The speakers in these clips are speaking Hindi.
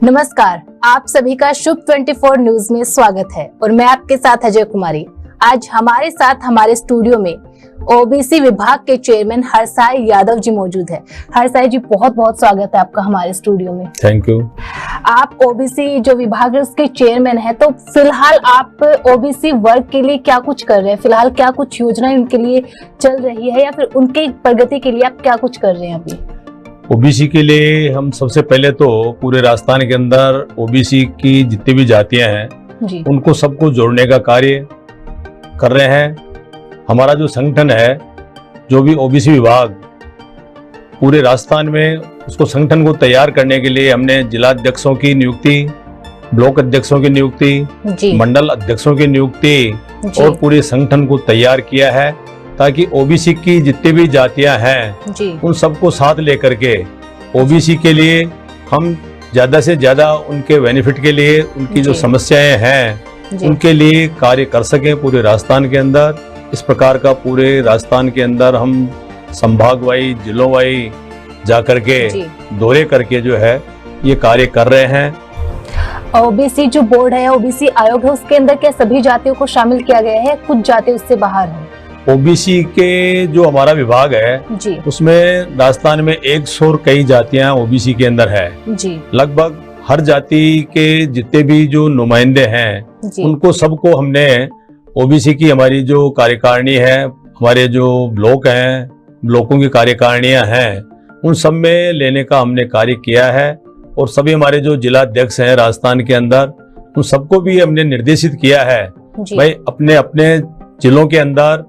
नमस्कार, आप सभी का शुभ 24 न्यूज में स्वागत है और मैं आपके साथ अजय कुमारी। आज हमारे साथ हमारे स्टूडियो में ओबीसी विभाग के चेयरमैन हरसाई यादव जी मौजूद है। हरसाई जी, बहुत बहुत स्वागत है आपका हमारे स्टूडियो में। Thank you. आप ओबीसी जो विभाग है उसके चेयरमैन हैं, तो फिलहाल आप ओबीसी वर्ग के लिए क्या कुछ कर रहे हैं? फिलहाल क्या कुछ योजनाएं उनके लिए चल रही है या फिर उनके प्रगति के लिए आप क्या कुछ कर रहे हैं अभी? ओबीसी के लिए हम सबसे पहले तो पूरे राजस्थान के अंदर ओबीसी की जितनी भी जातियां हैं जी, उनको सबको जोड़ने का कार्य कर रहे हैं। हमारा जो संगठन है, जो भी ओबीसी विभाग पूरे राजस्थान में, उसको संगठन को तैयार करने के लिए हमने जिला अध्यक्षों की नियुक्ति, ब्लॉक अध्यक्षों की नियुक्ति, जी, मंडल अध्यक्षों की नियुक्ति जी, और पूरे संगठन को तैयार किया है ताकि ओबीसी की जितनी भी जातियां हैं जी, उन सबको साथ लेकर के ओबीसी के लिए हम ज्यादा से ज्यादा उनके बेनिफिट के लिए, उनकी जो जी, समस्याएं हैं जी, उनके लिए कार्य कर सकें पूरे राजस्थान के अंदर। इस प्रकार का पूरे राजस्थान के अंदर हम संभाग वाई, जिलों वाई जाकर के जी। दौरे करके जो है ये कार्य कर रहे हैं। ओबीसी जो बोर्ड है, ओबीसी आयोग है, उसके अंदर क्या सभी जातियों को शामिल किया गया है? कुछ जाति उससे बाहर है? ओबीसी के जो हमारा विभाग है जी, उसमें राजस्थान में 100 और कई जातियां ओबीसी के अंदर है। जी, लगभग हर जाति के जितने भी जो नुमाइंदे हैं जी, उनको सबको हमने ओबीसी की हमारी जो कार्यकारिणी है, हमारे जो ब्लॉक हैं, ब्लॉकों की कार्यकारिणियां हैं, उन सब में लेने का हमने कार्य किया है। और सभी हमारे जो जिला अध्यक्ष हैं राजस्थान के अंदर, उन सबको भी हमने निर्देशित किया है जी, भाई अपने अपने जिलों के अंदर,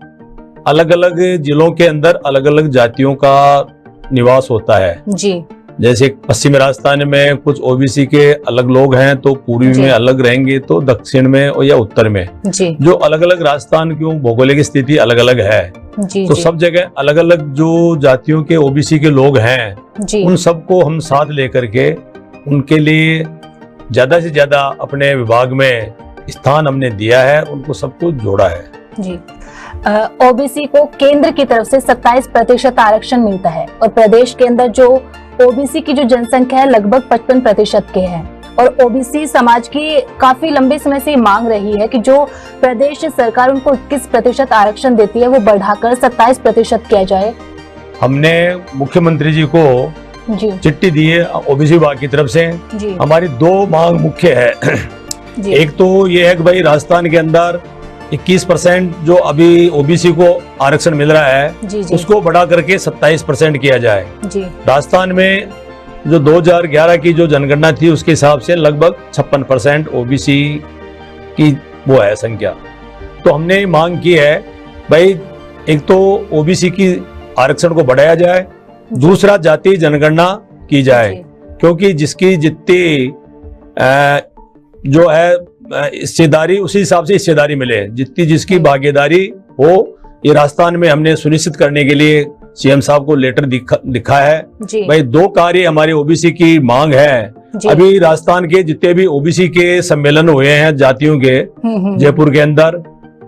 अलग अलग जिलों के अंदर अलग अलग जातियों का निवास होता है। जी, जैसे पश्चिमी राजस्थान में कुछ ओबीसी के अलग लोग हैं तो पूर्वी जी, में अलग रहेंगे, तो दक्षिण में और या उत्तर में, जी, जो अलग अलग राजस्थान की भौगोलिक स्थिति अलग अलग है, जी, तो जी, सब जगह अलग अलग जो जातियों के ओबीसी के लोग हैं जी, उन सबको हम साथ लेकर के उनके लिए ज्यादा से ज्यादा अपने विभाग में स्थान हमने दिया है, उनको सबको जोड़ा है। जी। ओबीसी को केंद्र की तरफ से 27% आरक्षण मिलता है और प्रदेश के अंदर जो ओबीसी की जो जनसंख्या है लगभग 55% के है। और ओबीसी समाज की काफी लंबे समय से मांग रही है कि जो प्रदेश सरकार उनको 21% आरक्षण देती है वो बढ़ाकर 27% किया जाए। हमने मुख्यमंत्री जी को जी, चिट्ठी दी है ओबीसी विभाग की तरफ से। जी, हमारी दो मांग मुख्य है। जी, एक तो ये है कि भाई राजस्थान के अंदर 21% जो अभी ओबीसी को आरक्षण मिल रहा है जी, जी, उसको बढ़ा करके 27% किया जाए। जी, राजस्थान में जो 2011 की जो जनगणना थी उसके हिसाब से लगभग 56% ओबीसी की वो है संख्या। तो हमने मांग की है भाई, एक तो ओबीसी की आरक्षण को बढ़ाया जाए, दूसरा जाति जनगणना की जाए, जी, क्योंकि जिसकी जितनी जो है हिस्सेदारी, उसी हिसाब से हिस्सेदारी मिले, जितनी जिसकी भागीदारी हो। ये राजस्थान में हमने सुनिश्चित करने के लिए सीएम साहब को लेटर लिखा है। जी, भाई दो कार्य हमारे ओबीसी की मांग है। जी, अभी राजस्थान के जितने भी ओबीसी के सम्मेलन हुए हैं जातियों के, जयपुर के अंदर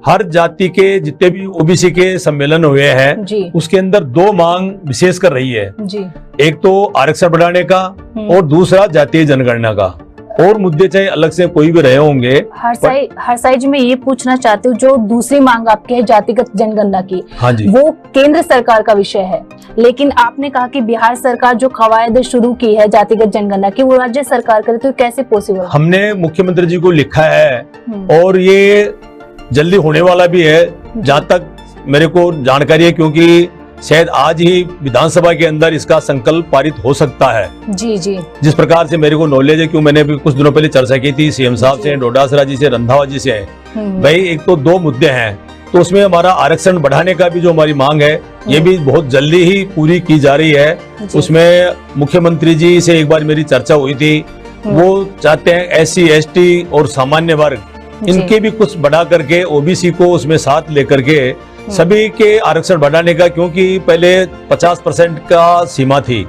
हर जाति के जितने भी ओबीसी के सम्मेलन हुए हैं जी, उसके अंदर दो मांग विशेष कर रही है। जी, एक तो आरक्षण बढ़ाने का और दूसरा जातीय जनगणना का। और मुद्दे चाहे अलग से कोई भी रहे होंगे। हरसाई जी, मैं ये पूछना चाहती हूँ, जो दूसरी मांग आपकी है जातिगत जनगणना की, हाँ जी, वो केंद्र सरकार का विषय है, लेकिन आपने कहा कि बिहार सरकार जो कवायद शुरू की है जातिगत जनगणना की वो राज्य सरकार करे, तो कैसे पॉसिबल? हमने मुख्यमंत्री जी को लिखा है और ये जल्दी होने वाला भी है, जहाँ तक मेरे को जानकारी है, क्योंकि शायद आज ही विधानसभा के अंदर इसका संकल्प पारित हो सकता है। जी, जी, जिस प्रकार से मेरे को नॉलेज है, क्यों मैंने भी कुछ दिनों पहले चर्चा की थी सीएम साहब से, डोडासरा जी से, रंधावा जी से। भाई एक तो दो मुद्दे हैं, तो उसमें हमारा आरक्षण बढ़ाने का भी जो हमारी मांग है ये भी बहुत जल्दी ही पूरी की जा रही है। उसमें मुख्यमंत्री जी से एक बार मेरी चर्चा हुई थी, वो चाहते हैं SC ST और सामान्य वर्ग इनके भी कुछ बढ़ा करके ओबीसी को उसमें साथ लेकर के सभी के आरक्षण बढ़ाने का, क्योंकि पहले 50% का सीमा थी।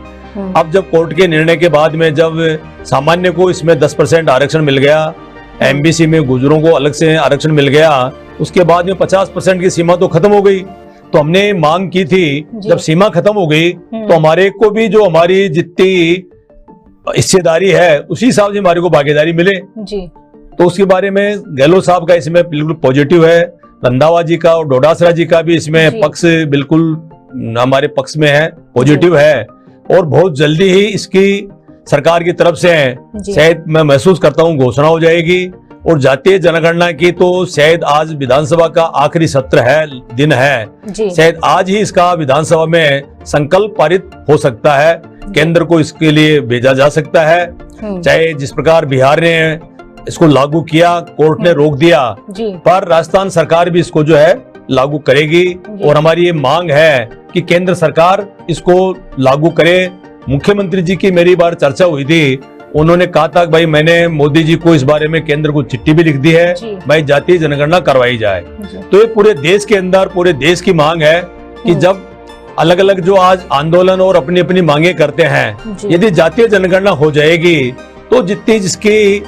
अब जब कोर्ट के निर्णय के बाद में जब सामान्य को इसमें 10% आरक्षण मिल गया, एमबीसी में गुजरों को अलग से आरक्षण मिल गया, उसके बाद में 50% की सीमा तो खत्म हो गई। तो हमने मांग की थी जब सीमा खत्म हो गई तो हमारे को भी जो हमारी जितनी हिस्सेदारी है उसी हिसाब से हमारे को भागीदारी मिले जी। तो उसके बारे में गहलोत साहब का इसमें बिल्कुल पॉजिटिव है, रंधावा जी का और डोडासरा जी का भी इसमें पक्ष बिल्कुल हमारे पक्ष में है, पॉजिटिव है। और बहुत जल्दी ही इसकी सरकार की तरफ से शायद मैं महसूस करता हूँ घोषणा हो जाएगी। और जातीय जनगणना की तो शायद आज विधानसभा का आखिरी सत्र है, दिन है, शायद आज ही इसका विधानसभा में संकल्प पारित हो सकता है, केंद्र को इसके लिए भेजा जा सकता है। चाहे जिस प्रकार बिहार ने इसको लागू किया, कोर्ट ने रोक दिया, पर राजस्थान सरकार भी इसको जो है लागू करेगी। और हमारी ये मांग है कि केंद्र सरकार इसको लागू करे। मुख्यमंत्री जी की मेरी बार चर्चा हुई थी, उन्होंने कहा था भाई मैंने मोदी जी को इस बारे में केंद्र को चिट्ठी भी लिख दी है, भाई जातीय जनगणना करवाई जाए। तो ये पूरे देश के अंदर पूरे देश की मांग है कि जब अलग अलग जो आज आंदोलन और अपनी अपनी मांगे करते हैं, यदि जातीय जनगणना हो जाएगी तो जितनी जिसकी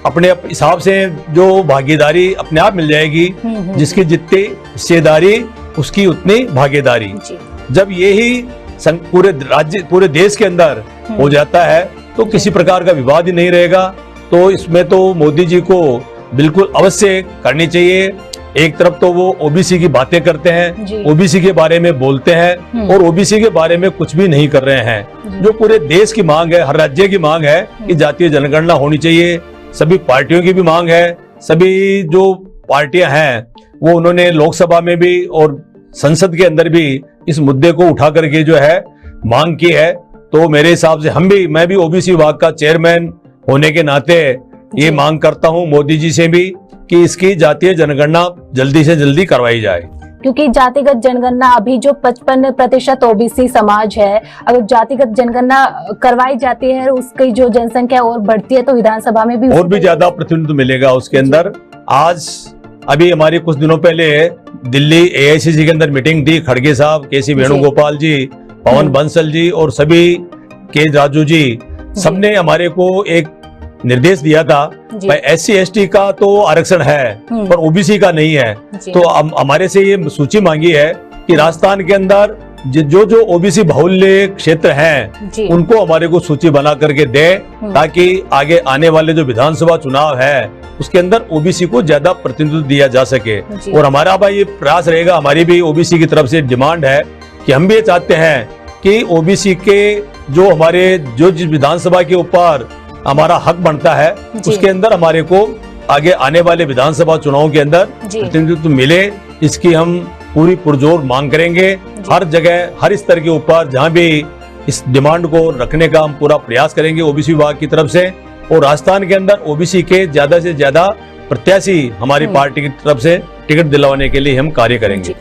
अपने हिसाब से जो भागीदारी अपने आप मिल जाएगी, जिसकी जितनी हिस्सेदारी उसकी उतनी भागीदारी। जब यही पूरे राज्य पूरे देश के अंदर हो जाता है तो किसी प्रकार का विवाद ही नहीं रहेगा। तो इसमें तो मोदी जी को बिल्कुल अवश्य करनी चाहिए। एक तरफ तो वो ओबीसी की बातें करते हैं, ओबीसी के बारे में बोलते हैं और ओबीसी के बारे में कुछ भी नहीं कर रहे हैं। जो पूरे देश की मांग है, हर राज्य की मांग है कि जातीय जनगणना होनी चाहिए। सभी पार्टियों की भी मांग है, सभी जो पार्टियां हैं वो उन्होंने लोकसभा में भी और संसद के अंदर भी इस मुद्दे को उठा करके जो है मांग की है। तो मेरे हिसाब से मैं भी ओबीसी विभाग का चेयरमैन होने के नाते ये मांग करता हूं मोदी जी से भी कि इसकी जातीय जनगणना जल्दी से जल्दी करवाई जाए। क्योंकि जातिगत जनगणना अभी जो 55% ओबीसी समाज है, अगर जातिगत जनगणना करवाई जाती है, उसकी जो जनसंख्या और बढ़ती है तो विधानसभा में भी और भी ज्यादा प्रतिनिधित्व मिलेगा उसके अंदर। आज अभी हमारी कुछ दिनों पहले दिल्ली एआईसीसी के अंदर मीटिंग थी, खड़गे साहब, केसी वेणुगोपाल जी, पवन बंसल जी और सभी के राजू जी, सबने हमारे को एक निर्देश दिया था भाई SC ST का तो आरक्षण है पर ओबीसी का नहीं है। तो हमारे से ये सूची मांगी है कि राजस्थान के अंदर जो ओबीसी बाहुल्य क्षेत्र हैं उनको हमारे को सूची बना करके दे, ताकि आगे आने वाले जो विधानसभा चुनाव है उसके अंदर ओबीसी को ज्यादा प्रतिनिधित्व दिया जा सके। और हमारा भाई ये प्रयास रहेगा, हमारी भी ओबीसी की तरफ से डिमांड है कि हम भी ये चाहते हैं कि ओबीसी के जो हमारे जो जिस विधानसभा के ऊपर हमारा हक बनता है उसके अंदर हमारे को आगे आने वाले विधानसभा चुनाव के अंदर प्रतिनिधित्व मिले। इसकी हम पूरी पुरजोर मांग करेंगे, हर जगह हर स्तर के ऊपर जहां भी इस डिमांड को रखने का हम पूरा प्रयास करेंगे ओबीसी विभाग की तरफ से। और राजस्थान के अंदर ओबीसी के ज्यादा से ज्यादा प्रत्याशी हमारी पार्टी की तरफ से टिकट दिलवाने के लिए हम कार्य करेंगे।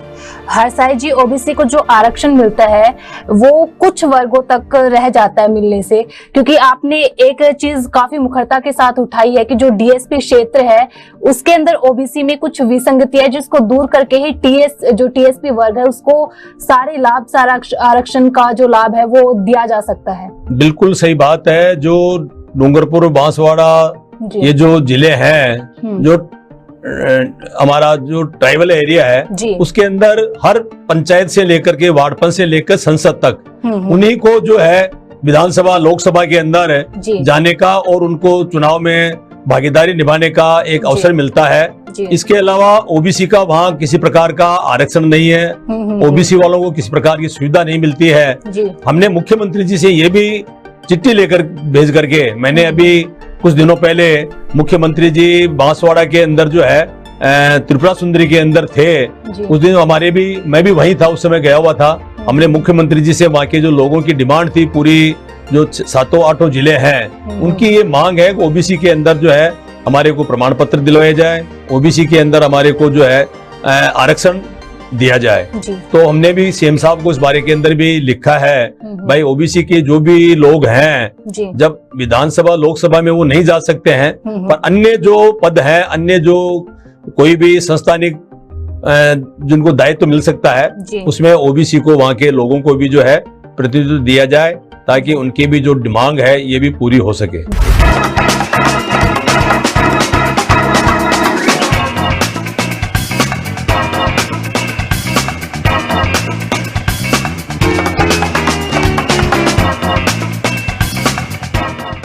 हरसाई जी, ओबीसी को जो आरक्षण मिलता है वो कुछ वर्गों तक रह जाता है मिलने से, क्योंकि आपने एक चीज काफी मुखरता के साथ उठाई है कि जो डीएसपी क्षेत्र है उसके अंदर ओबीसी में कुछ विसंगति है, जिसको दूर करके ही जो टीएसपी वर्ग है उसको सारे लाभ, सारा आरक्षण का जो लाभ है वो दिया जा सकता है। बिल्कुल सही बात है। जो डूंगरपुर, बांसवाड़ा, ये जो जिले हैं, जो हमारा जो ट्राइबल एरिया है उसके अंदर हर पंचायत से लेकर के वार्ड पंच से लेकर संसद तक उन्हीं को जो है विधानसभा लोकसभा के अंदर जाने का और उनको चुनाव में भागीदारी निभाने का एक अवसर मिलता है। इसके अलावा ओबीसी का वहाँ किसी प्रकार का आरक्षण नहीं है, ओबीसी वालों को किसी प्रकार की सुविधा नहीं मिलती है। हमने मुख्यमंत्री जी से ये भी चिट्ठी लेकर भेज करके, मैंने अभी कुछ दिनों पहले मुख्यमंत्री जी बांसवाड़ा के अंदर जो है त्रिपुरा सुंदरी के अंदर थे, उस दिन मैं भी वहीं था, उस समय गया हुआ था। हमने मुख्यमंत्री जी से वहाँ के जो लोगों की डिमांड थी, पूरी जो 7-8 जिले हैं उनकी ये मांग है कि ओबीसी के अंदर जो है हमारे को प्रमाण पत्र दिलवाया जाए, ओबीसी के अंदर हमारे को जो है आरक्षण दिया जाए। तो हमने भी सीएम साहब को इस बारे के अंदर भी लिखा है भाई ओबीसी के जो भी लोग हैं जब विधानसभा लोकसभा में वो नहीं जा सकते हैं, पर अन्य जो पद हैं, अन्य जो कोई भी संस्थानिक जिनको दायित्व मिल सकता है उसमें ओबीसी को, वहां के लोगों को भी जो है प्रतिनिधित्व दिया जाए, ताकि उनकी भी जो डिमांड है ये भी पूरी हो सके।